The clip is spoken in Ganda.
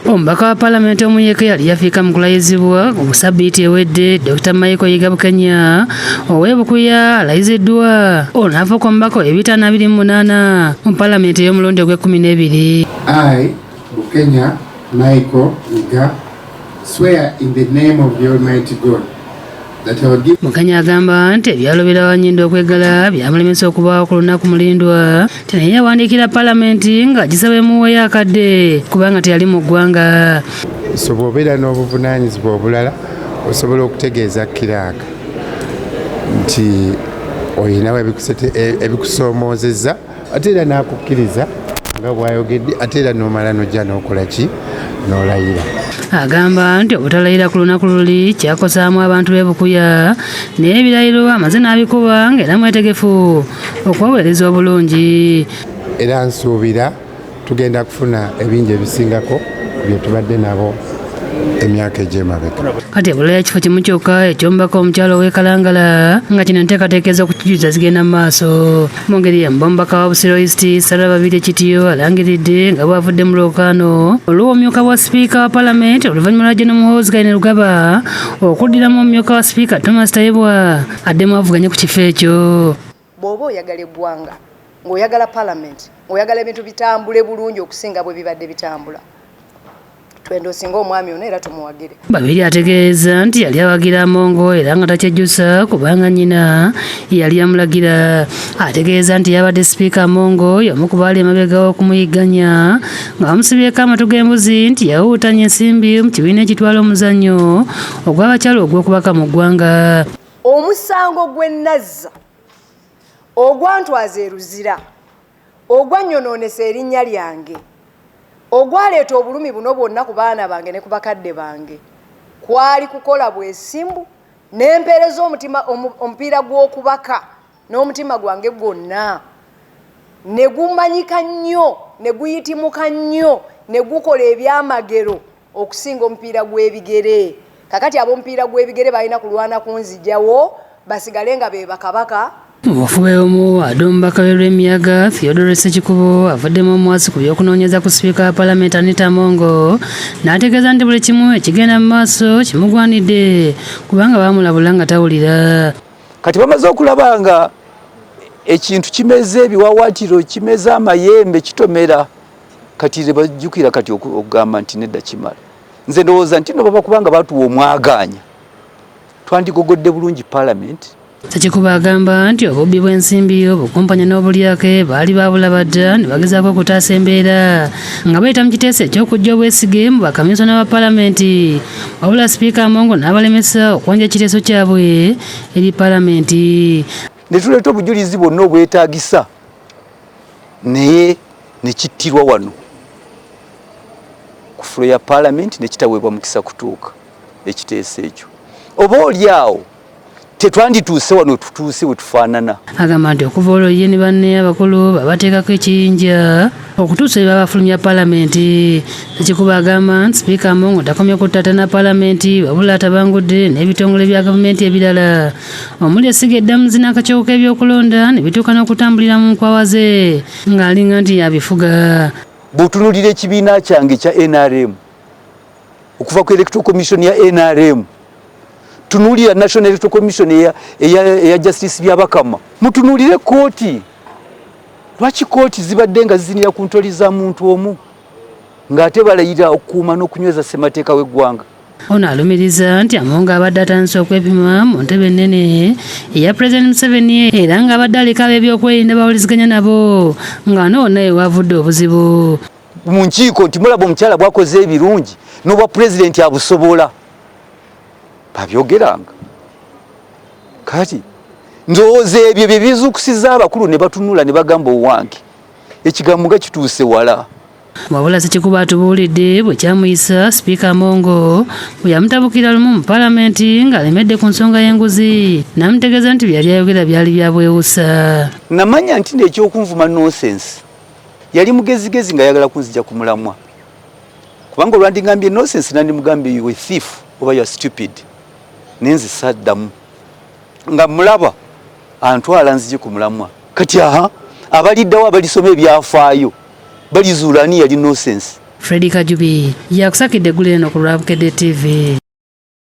Omubaka wa Paalamenti omuyeke yali yafiika mu kulayizibwa ku ssabbiiti ewedde Dr. Michael Yiga Bukenya ow'e-Bukuya alayiziddwa. Ono afuuka omubaka w'ebitaano 28 mu Paalamenti ey'omulundi ogw'e12. I, Bukenya Michael Yiga, swear in the name of the Almighty God that I will give. Bukenya agamba nti ebyalo birawanyindo okwegala byamulemesa okubaawo ku lunaku mulindwa nti naye yawandiikira Paalamenti ng'agisaba emuweeyo akadde kubanga teyali mu ggwanga. So bw'obeera n'obuvunaanyizibwa obulala osobola okutegeeza kiraaka nti olinawo ebikusomoozezza ate era n'akukkiriza nga bw'ayogedde ate era n'omala n'ojja n'okola ki n'olayira. Agamba nti obutalayira ku lunaku luli kyakosaamu abantu b'e Bukuya naye ebirayiro amaze n'abikuba ng'era mwetegefu okubaweereza obulungi. Era nsuubira tugenda kufuna ebingi ebisingako bye tubadde nabo emyaka egy'emabega. Kati ebulayo ekifo kimu kyokka eky'omubaka omukyalo ow'e Kalangala nga kino enteekateeka okukijuliza zigenda mu maaso. Mu ngeri y'emu omubaka wa Busiro East Sarababiri Ekitiyo alangiridde nga bw'avudde mu lwokaano olw'omumyuka bwa sipiika wa Paalamenti oluvannyuma lwa General Muhoozi Kayini Rugaba okuddiramu omumyuka wa sipiika Thomas Tayebwa addemu avuganye ku kifo ekyo. Bw'oba oyagala eggwanga ng'oyagala Paalamenti ng'oyagala ebintu bitambule bulungi okusinga bwe bibadde bitambula, twendo singa omwami ono era tumuwagire. Babiri ategeeza nti yali awagira Amongo era nga takyejjusa kubanga nnyina yali amulagira. Ategeeza nti yabadde sipiika Amongo y'omu ku baali emabega w'okumuyigganya ng'amusibyeko amatu g'embuzi nti yawuutanya ensimbi mu kibiina ekitwala omuzannyo ogw'abakyala ogw'okubaka mu ggwanga. Omusango gw'ennazza ogwantwaza eruzira ogwanyonoonesa erinnya lyange ogwaleeta obulumi buno bwonna ku baana bange ne ku bakadde bange kwali kukola bwesimbu n'empeereza omupiira gw'okubaka n'omutima gwange gwonna ne gumanyika nnyo ne guyitimuka nnyo ne gukola ebyamagero okusinga omupiira gw'ebigere. Kakati ab'omupiira gw'ebigere balina kulwana kunzijawo basigale nga be bakabaka. Mufube omu ate omubaka w'Emiyaga Theodore Ssekikubo avuddemu omwasi ku by'okunoonyeza ku sipiika wa Paalamenti Anita Amongo n'ategeeza nti buli kimu ekigenda mu maaso kimugwanidde kubanga baamulabula nga tawulira. Kati bamaze okulaba nga ekintu kimeze ebiwawaatiro kimeze amayembe kitomera kati bajjukira kati okugamba nti nedda kimala. Nze ndowooza nti no baba kubanga baatuwa omwagaanya twandigogodde bulungi Paalamenti. Ssekikubo agamba nti obubbi bw'ensimbi obukumpanya n'obulyake baali babulaba dda ne bagezaako okutaasa embeera nga bayita mu kiteeso eky'okujja obwesige mu bakamisona ba Paalamenti wabula sipiika Amongo n'abalemesa okwonja ekiteeso kyabwe eri Paalamenti. Ne tuleeta obujulizi bwonna obwetaagisa naye ne kittirwa wano ku fulo ya Paalamenti ne kitaweebwa mukisa kutuuka ekiteeso ekyo. Oba oli awo tetwandituuse wano tutuuse we tufaanana. Agamba nti okuva olwo ye ne banne abakulu babateekako ekiyinja okutuusa bwe babafulumya Paalamenti. Ssekikubo agamba nti sipiika Amongo takomye kuttattana Paalamenti wabula atabangudde n'ebitongole bya gavumenti ebirala omuli essiga eddamuzi n'akakiiko k'ebyokulonda ne bituuka n'okutambulira mu nkwawa ze ng'alinga nti yabifuga. Bw'otunuulira ekibiina kyange kya NRM okuva ku Electoral Commission ya NRM tunuulira National Electoral Commission eya Justice byabakama mutunuulire kooti. Lwaki kooti zibadde nga zizinira ku ntoli za muntu omu ng'ate balayira okukuuma n'okunyweza ssemateeka w'eggwanga. Ono alumiriza nti Amongo abadde atandise okwepima mu ntebe ennene eya President Museveni era ng'abadde aleka ab'ebyokwerinda bawuliziganya nabo nga noona ewavudde obuzibu. Mu nkiiko nti mulaba omukyala bwakoze ebirungi n'obwa pulezidenti abusobola babyogeranga. Kati ndowooza ebyo bye bizuukusiza abakulu ne batunula ne bagamba owange ekigambo nga kituuse wala. Wabula Ssekikubo atubuulidde bwe kyamuyisa sipiika Amongo bwe yamutabukira lumu mu Paalamenti ng'alemedde ku nsonga y'enguzi n'amutegeeza nti byali ayogera byali bya bwewusa. Namanya nti n'ekyokunvuma nonsense yali mugezigezi nga ayagala kunzija ku mulamwa kubanga olwandingambye nonsense nandimugambye you a thief oba you are stupid nenzi saddamu nga mulaba antwala nzije ku mulamwa. Kati abaliddawo abalisoma ebyafaayo balizuula ani yali nonsense. Freddy Kajubi yakusakidde eggulu eno ku Lwabukedde TV.